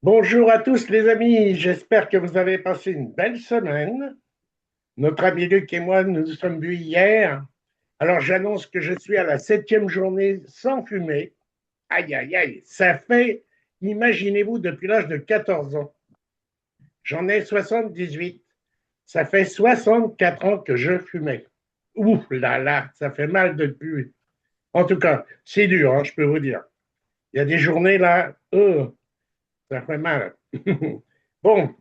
Bonjour à tous les amis, j'espère que vous avez passé une belle semaine. Notre ami Luc et moi, nous nous sommes vus hier. Alors j'annonce que je suis à la septième journée sans fumer. Aïe, aïe, aïe, ça fait, imaginez-vous, depuis l'âge de 14 ans. J'en ai 78. Ça fait 64 ans que je fumais. Ouh là là, ça fait mal depuis. En tout cas, c'est dur, hein, je peux vous dire. Il y a des journées là, ça fait mal. Bon,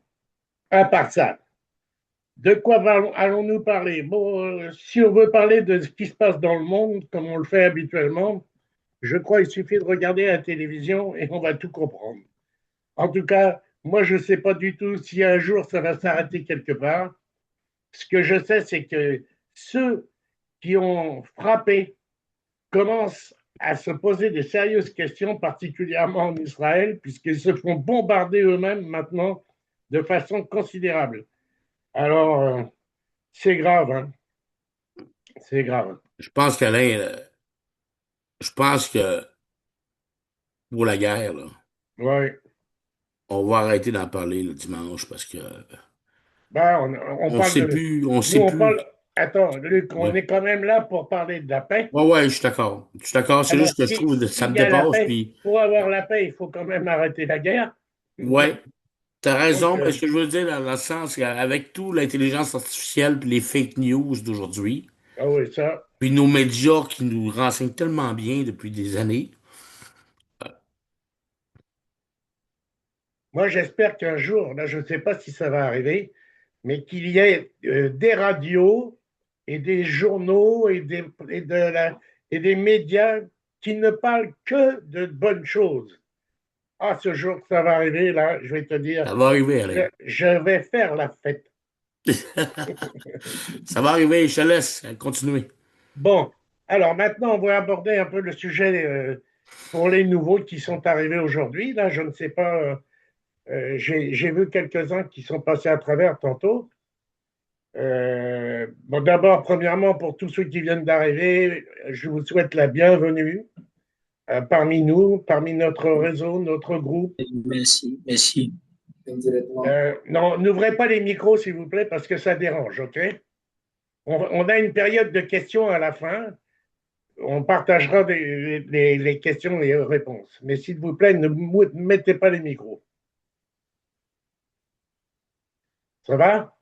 à part ça, de quoi allons-nous parler? Bon, si on veut parler de ce qui se passe dans le monde, comme on le fait habituellement, je crois qu'il suffit de regarder la télévision et on va tout comprendre. En tout cas, moi, je ne sais pas du tout si un jour ça va s'arrêter quelque part. Ce que je sais, c'est que ceux qui ont frappé commencent à se poser des sérieuses questions, particulièrement en Israël, puisqu'ils se font bombarder eux-mêmes maintenant de façon considérable. Alors, c'est grave, hein? C'est grave. Je pense qu'Alain, je pense que pour la guerre, là, Ouais. on va arrêter d'en parler le dimanche parce que Ben, on on parle sait de. plus, on Nous, sait on plus. parle. Attends, Luc, on Ouais, est quand même là pour parler de la paix. ouais, ouais, je suis d'accord. Je suis d'accord. C'est Alors, juste que je trouve que ça s'il me y a la dépasse. paix, Puis, pour avoir la paix, il faut quand même arrêter la guerre. ouais, t'as Donc, raison. Mais ce que je veux dire dans le sens qu'avec tout l'intelligence artificielle puis les fake news d'aujourd'hui, ah oui, ça. puis nos médias qui nous renseignent tellement bien depuis des années. Moi, j'espère qu'un jour, là, je ne sais pas si ça va arriver, mais qu'il y ait des radios et des journaux et des médias qui ne parlent que de bonnes choses. Ah, ce jour que ça va arriver, là, je vais te dire, Ça va arriver, je, Alain. je vais faire la fête. Ça va arriver. Je te laisse continuer. Bon, alors maintenant, on va aborder un peu le sujet pour les nouveaux qui sont arrivés aujourd'hui. Là, je ne sais pas, j'ai vu quelques-uns qui sont passés à travers tantôt. Bon, d'abord, premièrement, pour tous ceux qui viennent d'arriver, je vous souhaite la bienvenue parmi nous, parmi notre réseau, notre groupe. Merci, merci. Indirectement. Non, n'ouvrez pas les micros, s'il vous plaît, parce que ça dérange, OK? On a une période de questions à la fin. On partagera les questions et les réponses. Mais s'il vous plaît, ne mettez pas les micros. Ça va?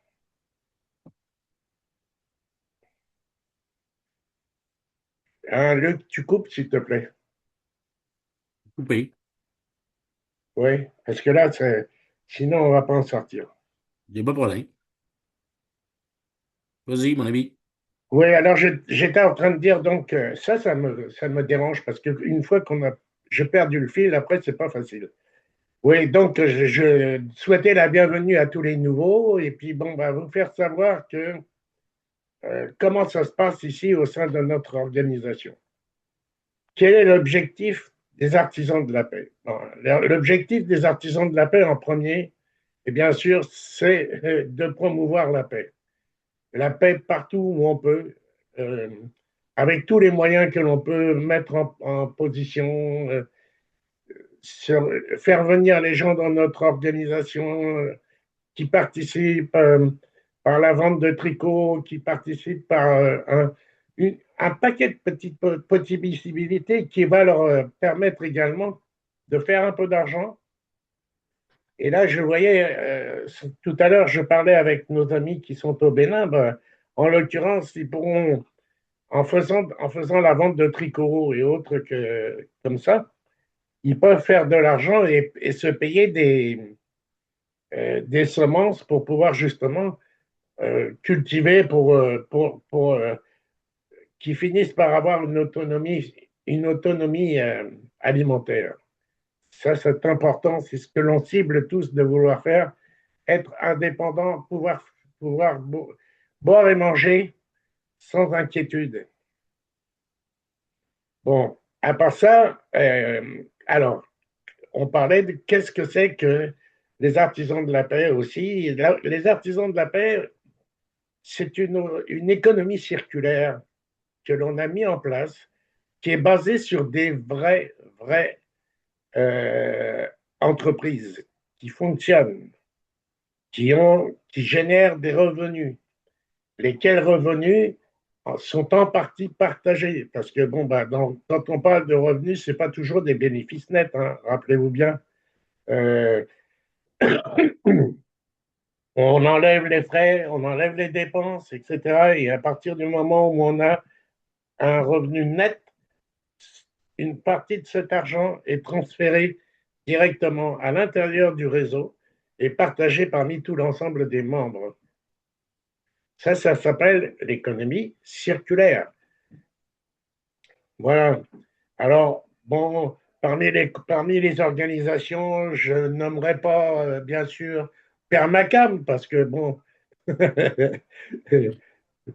Hein, Luc, tu coupes, s'il te plaît. Coupé. Oui, parce que là, sinon, on ne va pas en sortir. Il n'y a pas de problème. Vas-y, mon ami. Oui, alors j'étais en train de dire, donc, ça me dérange parce qu'une fois j'ai perdu le fil, après, c'est pas facile. Oui, donc, je souhaitais la bienvenue à tous les nouveaux et puis, bon, bah, vous faire savoir comment ça se passe ici au sein de notre organisation. Quel est l'objectif des artisans de la paix? Bon, l'objectif des artisans de la paix en premier, et bien sûr, c'est de promouvoir la paix partout où on peut, euh, avec tous les moyens que l'on peut mettre en position, faire venir les gens dans notre organisation qui participent par la vente de tricots, qui participent par un paquet de petites possibilités qui va leur permettre également de faire un peu d'argent. Et là, je voyais, tout à l'heure, je parlais avec nos amis qui sont au Bénin. Ben, en l'occurrence, ils pourront, en faisant la vente de tricots et autres comme ça, ils peuvent faire de l'argent et se payer des semences pour pouvoir justement cultiver qui finissent par avoir une autonomie alimentaire. Ça, c'est important, c'est ce que l'on cible tous de vouloir faire, être indépendant, pouvoir boire et manger sans inquiétude. Bon, à part ça, alors, on parlait de qu'est-ce que c'est que les artisans de la paix aussi. Les artisans de la paix, c'est une économie circulaire que l'on a mis en place, qui est basée sur des vraies euh, entreprises. qui fonctionnent, qui génèrent des revenus, lesquels revenus sont en partie partagés. Parce que, bon, quand on parle de revenus, ce n'est pas toujours des bénéfices nets, hein, rappelez-vous bien. Euh, on enlève les frais, on enlève les dépenses, etc. Et à partir du moment où on a un revenu net, une partie de cet argent est transférée directement à l'intérieur du réseau et partagée parmi tout l'ensemble des membres. Ça s'appelle l'économie circulaire. Voilà. Alors, bon, parmi les organisations, je nommerai pas, bien sûr, Permacam, parce que, bon,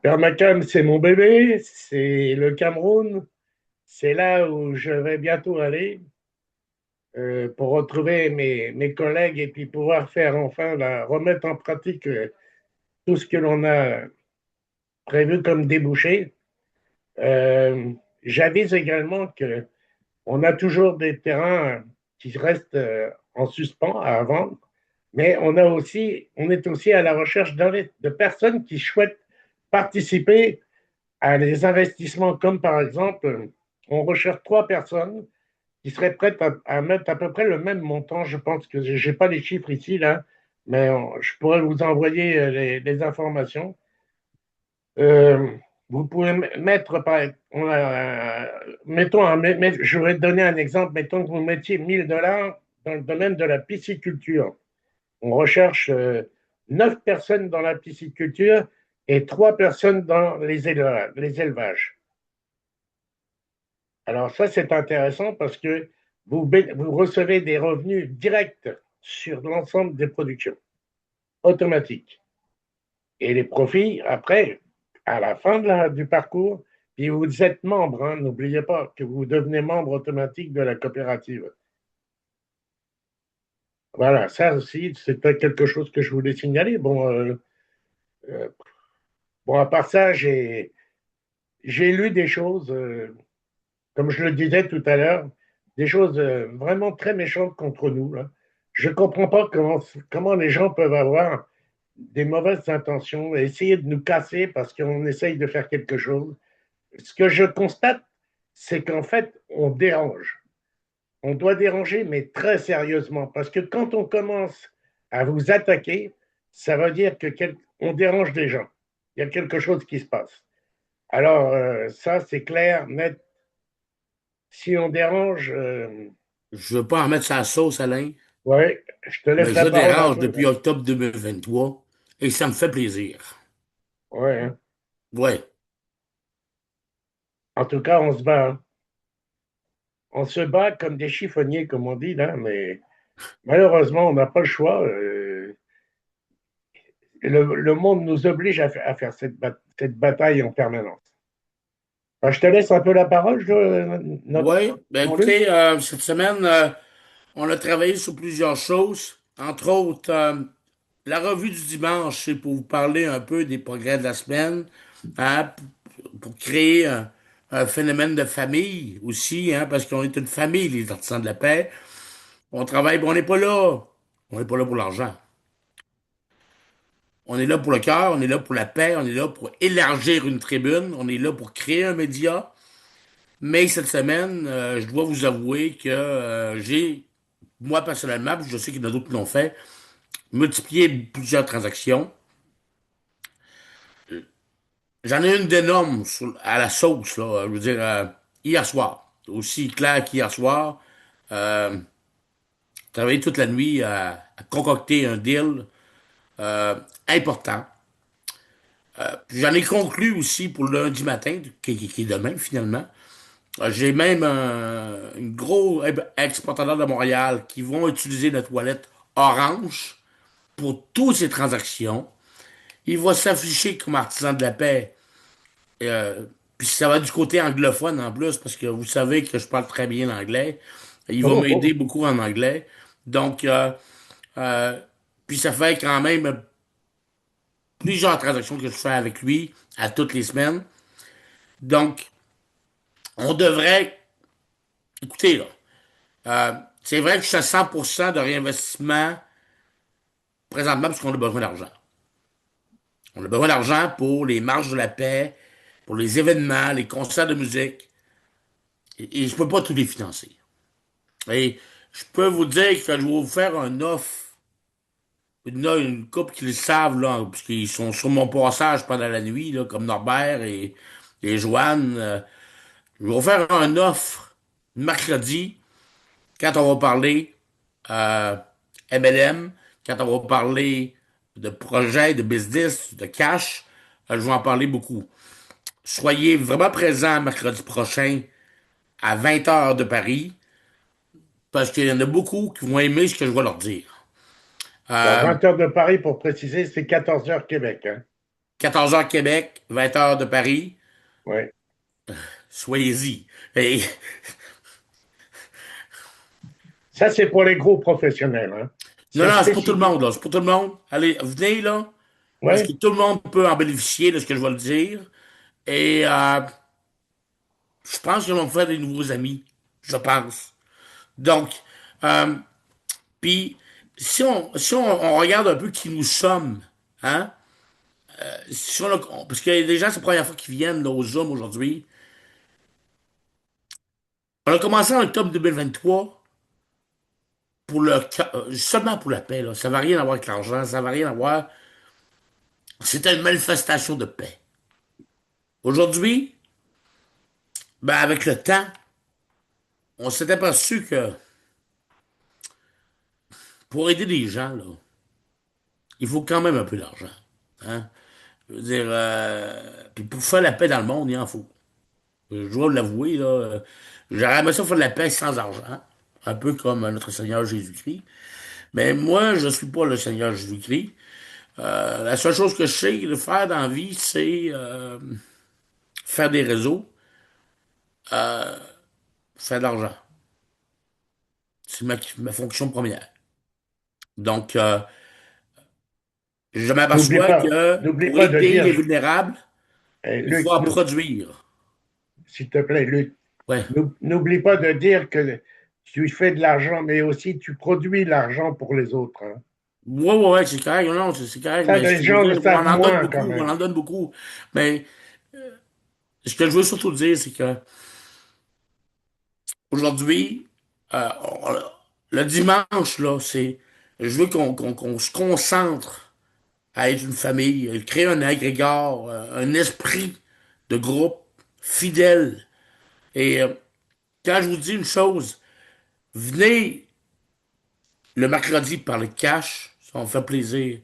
Permacam, c'est mon bébé, c'est le Cameroun, c'est là où je vais bientôt aller pour retrouver mes collègues et puis pouvoir faire enfin, remettre en pratique tout ce que l'on a prévu comme débouché. J'avise également que on a toujours des terrains qui restent en suspens à vendre, mais on est aussi à la recherche de personnes qui souhaitent participer à des investissements comme par exemple, on recherche 3 personnes qui seraient prêtes à mettre à peu près le même montant. Je pense que je n'ai pas les chiffres ici, là, mais je pourrais vous envoyer les informations. Euh, Vous pouvez mettre, mettons, je vais te donner un exemple, mettons que vous mettiez 1000 $ dans le domaine de la pisciculture. On recherche 9 personnes dans la pisciculture et 3 personnes dans les élevages. Alors ça, c'est intéressant parce que vous recevez des revenus directs sur l'ensemble des productions, automatiques. Et les profits, après, à la fin du parcours, puis vous êtes membre, hein, n'oubliez pas que vous devenez membre automatique de la coopérative. Voilà, ça aussi, c'était quelque chose que je voulais signaler. Euh, bon à part ça, j'ai lu des choses, comme je le disais tout à l'heure, des choses vraiment très méchantes contre nous, là. Je ne comprends pas comment les gens peuvent avoir des mauvaises intentions et essayer de nous casser parce qu'on essaye de faire quelque chose. Ce que je constate, c'est qu'en fait, on dérange. On doit déranger, mais très sérieusement, parce que quand on commence à vous attaquer, ça veut dire on dérange des gens. Il y a quelque chose qui se passe. Alors, ça, c'est clair, net. Si on dérange, Je veux pas en mettre sa sauce, Alain, ouais, je te laisse mais je la parole un dérange peu. depuis octobre 2023 et ça me fait plaisir. Ouais, hein. Ouais. En tout cas, on se bat, hein. On se bat comme des chiffonniers, comme on dit là, mais malheureusement, on n'a pas le choix. Le monde nous oblige à faire cette bataille en permanence. Alors, je te laisse un peu la parole, Ouais. Ben Jean-Luc. écoutez, cette semaine, on a travaillé sur plusieurs choses. Entre autres, la revue du dimanche, c'est pour vous parler un peu des progrès de la semaine, hein, pour créer un phénomène de famille aussi, hein, parce qu'on est une famille, les artisans de la paix. On travaille, mais on n'est pas là. On n'est pas là pour l'argent. On est là pour le cœur, on est là pour la paix, on est là pour élargir une tribune, on est là pour créer un média. Mais cette semaine, je dois vous avouer que moi personnellement, puis je sais qu'il y en a d'autres qui l'ont fait, multiplié plusieurs transactions. J'en ai une d'énorme à la sauce, là, je veux dire, hier soir. Aussi clair qu'hier soir. Euh, Travaillé toute la nuit à concocter un deal euh, important. Puis j'en ai conclu aussi pour lundi matin, qui est demain finalement. J'ai même un gros exportateur de Montréal qui vont utiliser notre wallet Orange pour toutes ces transactions. Il va s'afficher comme artisan de la paix. Euh, Puis ça va du côté anglophone en plus, parce que vous savez que je parle très bien l'anglais. Il va Oh, m'aider oh. beaucoup en anglais. Donc, euh, puis ça fait quand même plusieurs transactions que je fais avec lui à toutes les semaines. Donc, on devrait, écoutez là, c'est vrai que je suis à 100% de réinvestissement présentement parce qu'on a besoin d'argent. On a besoin d'argent pour les marches de la paix, pour les événements, les concerts de musique. Et je peux pas tous les financer. Et je peux vous dire que je vais vous faire un offre. Il y en a une couple qui le savent, là, parce qu'ils sont sur mon passage pendant la nuit, là, comme Norbert et Joanne. Je vais vous faire un offre mercredi, quand on va parler MLM, quand on va parler de projets, de business, de cash. Je vais en parler beaucoup. Soyez vraiment présents mercredi prochain à 20 heures de Paris, parce qu'il y en a beaucoup qui vont aimer ce que je vais leur dire. Bon, Euh, 20 heures de Paris, pour préciser, c'est 14 heures Québec. Hein? 14 heures Québec, 20 heures de Paris, Ouais. soyez-y. Et, Ça, c'est pour les gros professionnels. Hein? non, C'est non, c'est pour tout le spécifique. monde, là. C'est pour tout le monde. Allez, venez, là, parce que Ouais. tout le monde peut en bénéficier de ce que je vais le dire. Et je pense qu'ils vont me faire des nouveaux amis. Je pense. Donc, euh, puis, si on regarde un peu qui nous sommes, hein, si parce qu'il y a des gens, c'est la première fois qu'ils viennent là, au Zoom aujourd'hui. On a commencé en octobre 2023 seulement pour la paix. Là. Ça ne va rien avoir avec l'argent, ça ne va rien avoir. C'était une manifestation de paix. Aujourd'hui, ben, avec le temps, on s'est aperçu que pour aider les gens, là, il faut quand même un peu d'argent. Hein? Je veux dire, puis pour faire la paix dans le monde, il en faut. Je dois l'avouer, là, j'aurais aimé ça faire de la paix sans argent, un peu comme notre Seigneur Jésus-Christ. Mais moi, je ne suis pas le Seigneur Jésus-Christ. La seule chose que je sais de faire dans la vie, c'est faire des réseaux, faire de l'argent. C'est ma fonction première. Donc, je m'aperçois que N'oublie pour pas de aider dire, les vulnérables, il faut Luc, en produire. s'il te plaît, Luc, Ouais. n'oublie pas de dire que tu fais de l'argent, mais aussi tu produis l'argent pour les autres. Hein. Ouais, ouais, ouais, c'est correct. Non, c'est correct, Ça, mais ce les que je veux gens le dire, on savent en donne moins quand beaucoup, on même. en donne beaucoup. Mais ce que je veux surtout dire, c'est que aujourd'hui, le dimanche, là, je veux qu'on se concentre à être une famille, créer un agrégore, un esprit de groupe fidèle. Et quand je vous dis une chose, venez le mercredi parler de cash, ça va me fait plaisir.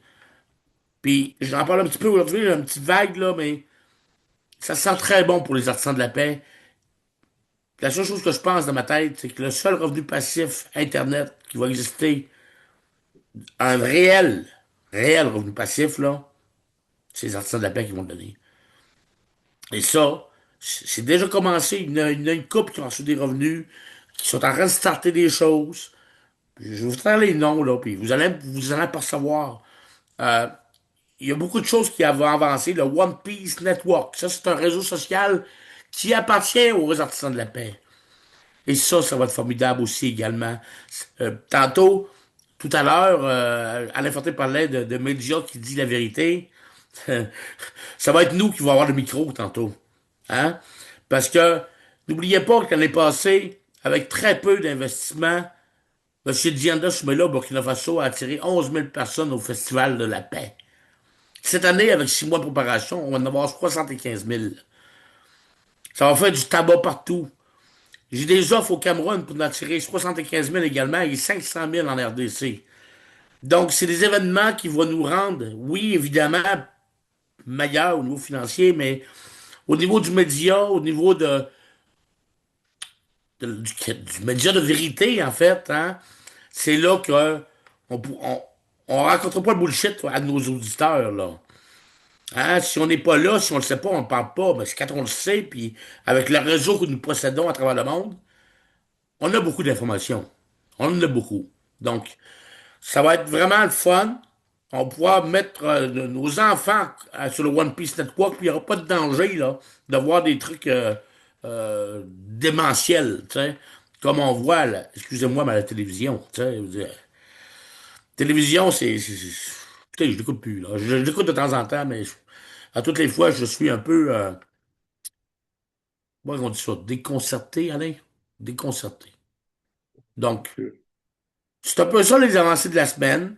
Puis j'en parle un petit peu aujourd'hui, une petite vague, là, mais ça sent très bon pour les artisans de la paix. La seule chose que je pense dans ma tête, c'est que le seul revenu passif Internet qui va exister, un réel revenu passif, là, c'est les artisans de la paix qui vont le donner. Et ça, c'est déjà commencé. Il y en a une couple qui ont reçu des revenus, qui sont en train de starter des choses. Je vais vous faire les noms, là, puis vous allez apercevoir. Euh, il y a beaucoup de choses qui vont avancer. Le One Piece Network, ça, c'est un réseau social qui appartient aux artisans de la paix. Et ça va être formidable aussi également. Tantôt, tout à l'heure, Alain Fortin parlait de médias qui dit la vérité. Ça va être nous qui vont avoir le micro tantôt. Hein? Parce que n'oubliez pas que l'année passée, avec très peu d'investissement, M. Dianda Soumela, Burkina Faso, a attiré 11 000 personnes au Festival de la paix. Cette année, avec 6 mois de préparation, on va en avoir 75 000. Ça va faire du tabac partout. J'ai des offres au Cameroun pour en attirer 75 000 également et 500 000 en RDC. Donc, c'est des événements qui vont nous rendre, oui, évidemment, meilleurs au niveau financier, mais au niveau du média, au niveau du média de vérité, en fait, hein, c'est là que on rencontre pas le bullshit à nos auditeurs, là. Hein, si on n'est pas là, si on le sait pas, on ne parle pas. Mais c'est quand on le sait, puis avec le réseau que nous possédons à travers le monde, on a beaucoup d'informations. On en a beaucoup. Donc, ça va être vraiment le fun. On pourra mettre nos enfants sur le One Piece Network, puis il n'y aura pas de danger là, de voir des trucs démentiels, tu sais, comme on voit, là, excusez-moi, mais à la télévision. Tu sais, je veux dire. Télévision, putain, je l'écoute plus, là. Je l'écoute de temps en temps, mais à toutes les fois, je suis un peu, comment on dit ça, déconcerté, Alain? Déconcerté. Donc, c'est un peu ça les avancées de la semaine.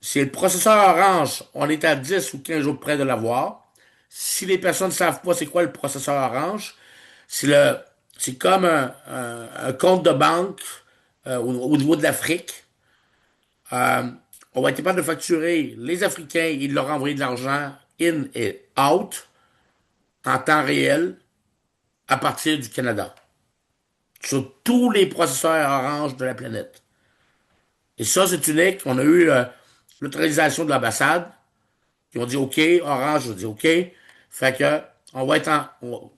C'est le processeur Orange, on est à 10 ou 15 jours près de l'avoir. Si les personnes ne savent pas c'est quoi le processeur Orange, c'est le, c'est comme un compte de banque au niveau de l'Afrique. Euh, on va être capable de facturer les Africains et de leur envoyer de l'argent in et out en temps réel à partir du Canada sur tous les processeurs Orange de la planète. Et ça, c'est unique. On a eu l'autorisation de l'ambassade. Ils ont dit OK, Orange a dit OK. Fait que on va être on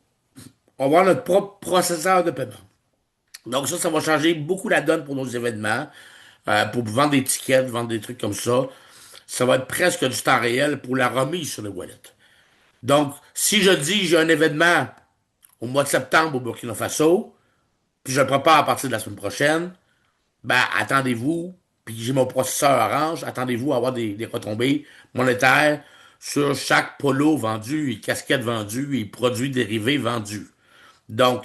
va avoir notre propre processeur de paiement. Donc ça va changer beaucoup la donne pour nos événements, pour vendre des tickets, vendre des trucs comme ça. Ça va être presque du temps réel pour la remise sur le wallet. Donc, si je dis j'ai un événement au mois de septembre au Burkina Faso, puis je le prépare à partir de la semaine prochaine, ben attendez-vous, puis j'ai mon processeur Orange, attendez-vous à avoir des retombées monétaires sur chaque polo vendu et casquette vendue et produits dérivés vendus. Donc,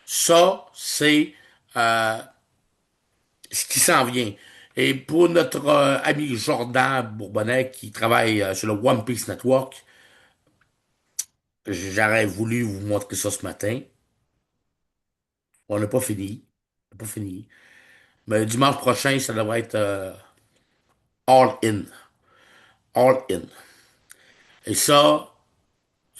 ça, c'est euh, ce qui s'en vient. Et pour notre ami Jordan Bourbonnais qui travaille sur le One Piece Network, j'aurais voulu vous montrer ça ce matin. On n'a pas fini. On n'a pas fini. Mais dimanche prochain, ça devrait être all in. All in. Et ça,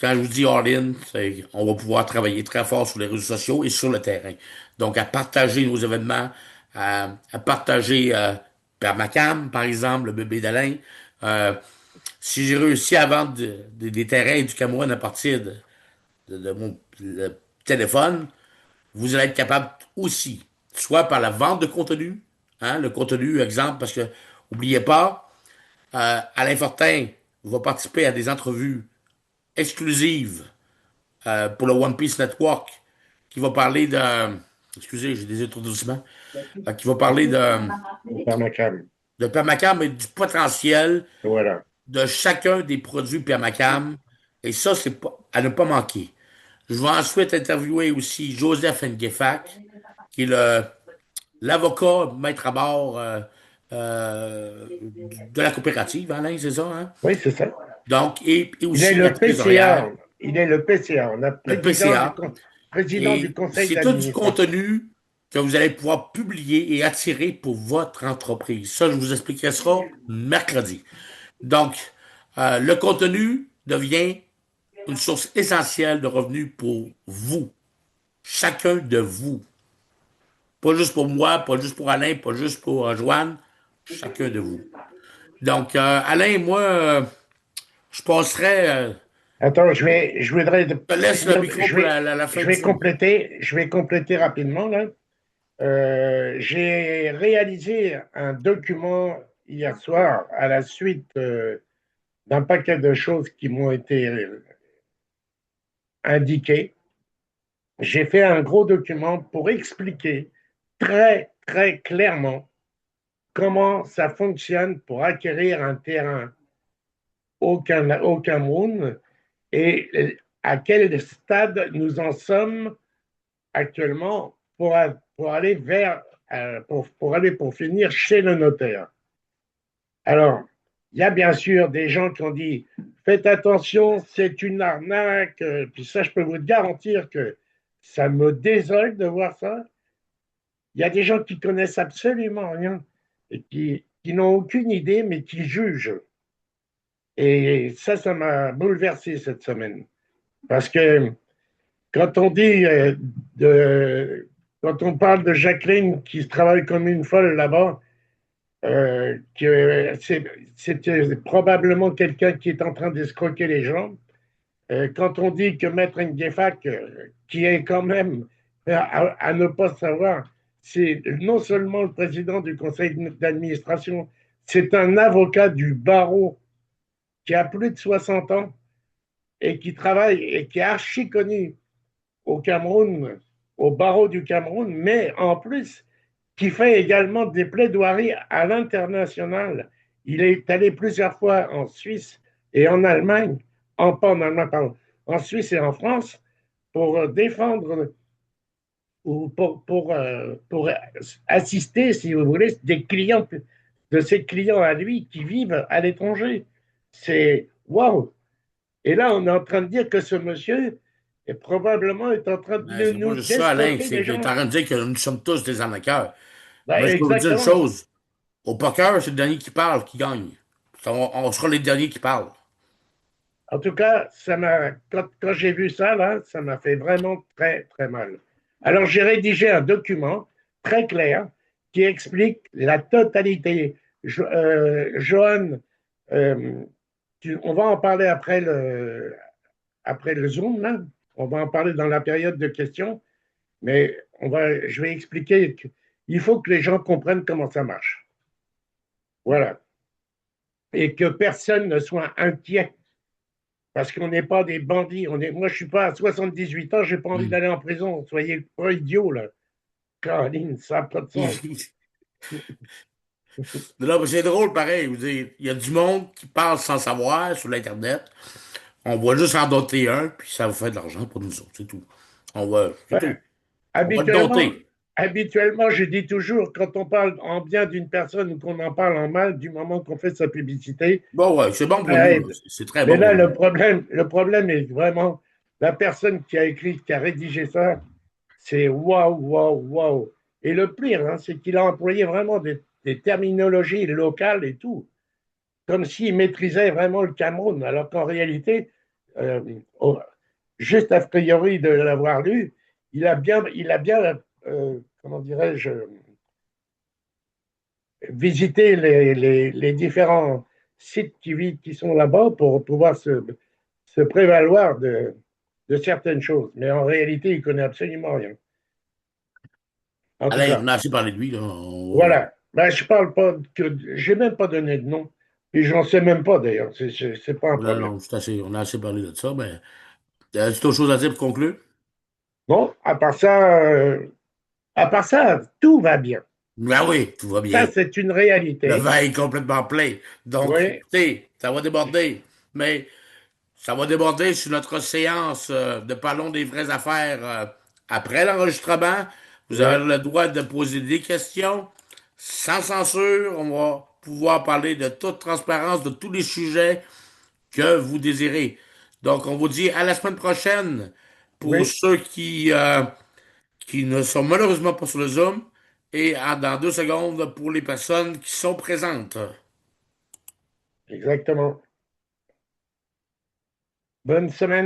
quand je vous dis all in, c'est on va pouvoir travailler très fort sur les réseaux sociaux et sur le terrain. Donc, à partager nos événements, à partager Permacam, par exemple, le bébé d'Alain. Euh, si j'ai réussi à vendre des terrains du Cameroun à partir de mon le téléphone, vous allez être capable aussi, soit par la vente de contenu, hein, le contenu, exemple, parce que, oubliez pas, Alain Fortin va participer à des entrevues exclusives pour le One Piece Network qui va parler de. Excusez, j'ai des étourdissements. Qui va parler Permacam. de Permacam et du potentiel Voilà. de chacun des produits Permacam. Et ça, c'est pas, à ne pas manquer. Je vais ensuite interviewer aussi Joseph Nguefak, qui est l'avocat maître à bord de la coopérative, Alain, c'est ça, hein? Oui, c'est ça. Donc, et Il est aussi la le trésorière, PCA. Il est le PCA, le le président PCA. président du Et conseil c'est tout du d'administration. contenu que vous allez pouvoir publier et attirer pour votre entreprise. Ça, je vous expliquerai ça mercredi. Donc, le contenu devient une source essentielle de revenus pour vous, chacun de vous. Pas juste pour moi, pas juste pour Alain, pas juste pour Joanne, chacun de vous. Donc, Alain et moi, je passerai, Attends, je voudrais je te laisse le finir, micro pour la fin du show. je vais compléter rapidement là. J'ai réalisé un document hier soir à la suite d'un paquet de choses qui m'ont été indiquées. J'ai fait un gros document pour expliquer très, très clairement comment ça fonctionne pour acquérir un terrain au Cameroun et à quel stade nous en sommes actuellement pour aller vers, pour finir chez le notaire. Alors, il y a bien sûr des gens qui ont dit faites attention, c'est une arnaque. Puis ça, je peux vous garantir que ça me désole de voir ça. Il y a des gens qui connaissent absolument rien et qui n'ont aucune idée, mais qui jugent. Et ça m'a bouleversé cette semaine. Parce que quand on dit quand on parle de Jacqueline qui travaille comme une folle là-bas, que c'est probablement quelqu'un qui est en train d'escroquer les gens. Quand on dit que Maître Nguefak, qui est quand même, à ne pas savoir, c'est non seulement le président du conseil d'administration, c'est un avocat du barreau qui a plus de 60 ans et qui travaille et qui est archi connu au Cameroun, au barreau du Cameroun, mais en plus, qui fait également des plaidoiries à l'international. Il est allé plusieurs fois en Suisse et en Allemagne, pas en Allemagne, pardon, en Suisse et en France pour défendre ou pour assister, si vous voulez, des clients, de ses clients à lui qui vivent à l'étranger. C'est waouh! Et là, on est en train de dire que ce monsieur est probablement en train Mais de c'est pas nous juste ça, Alain, d'escroquer c'est les que tu es gens. en train de dire que nous sommes tous des arnaqueurs. Ben, Moi, je peux vous dire une exactement. chose. Au poker, c'est le dernier qui parle qui gagne. On sera les derniers qui parlent. En tout cas, quand j'ai vu ça, là, ça m'a fait vraiment très, très mal. Alors, j'ai rédigé un document très clair qui explique la totalité. Johan, euh, on va en parler après le Zoom, là. On va en parler dans la période de questions, mais je vais expliquer qu'il faut que les gens comprennent comment ça marche. Voilà. Et que personne ne soit inquiet parce qu'on n'est pas des bandits. Moi, je ne suis pas à 78 ans, je n'ai pas envie Hmm. d'aller en prison. Soyez pas idiots, là. Caroline, ça n'a pas de sens. Non, mais c'est drôle, pareil. Je veux dire, il y a du monde qui parle sans savoir sur l'Internet. On va juste en doter un, puis ça vous fait de l'argent pour nous autres, c'est tout. C'est Ben, tout. On va te habituellement, doter. habituellement, je dis toujours, quand on parle en bien d'une personne ou qu'on en parle en mal, du moment qu'on fait sa publicité, Bon, ouais, c'est bon pour ça nous, là. aide. C'est très Mais bon là, pour nous. le problème est vraiment la personne qui a écrit, qui a rédigé ça, c'est waouh, waouh, waouh. Et le pire, hein, c'est qu'il a employé vraiment des terminologies locales et tout, comme s'il maîtrisait vraiment le Cameroun, alors qu'en réalité, euh, oh, juste a priori de l'avoir lu, il a bien comment dirais-je, visité les différents sites qui sont là-bas pour pouvoir se prévaloir de certaines choses. Mais en réalité, il connaît absolument rien. En tout Alain, cas, on a assez parlé de lui, là. voilà. Ben, je parle pas que j'ai même pas donné de nom. Et j'en sais même pas d'ailleurs. C'est pas un Non, problème. non, on a assez parlé de ça, mais c'est autre chose à dire pour conclure? Bon, à part ça, tout va bien. Ben oui, tout va Ça, bien. c'est une Le réalité. vin est complètement plein. Donc, Oui, écoutez, ça va déborder. Mais ça va déborder sur notre séance de Parlons des vraies affaires après l'enregistrement. Vous oui, avez le droit de poser des questions sans censure. On va pouvoir parler de toute transparence, de tous les sujets que vous désirez. Donc, on vous dit à la semaine prochaine pour oui, ceux qui ne sont malheureusement pas sur le Zoom et dans 2 secondes pour les personnes qui sont présentes. exactement. Bonne semaine.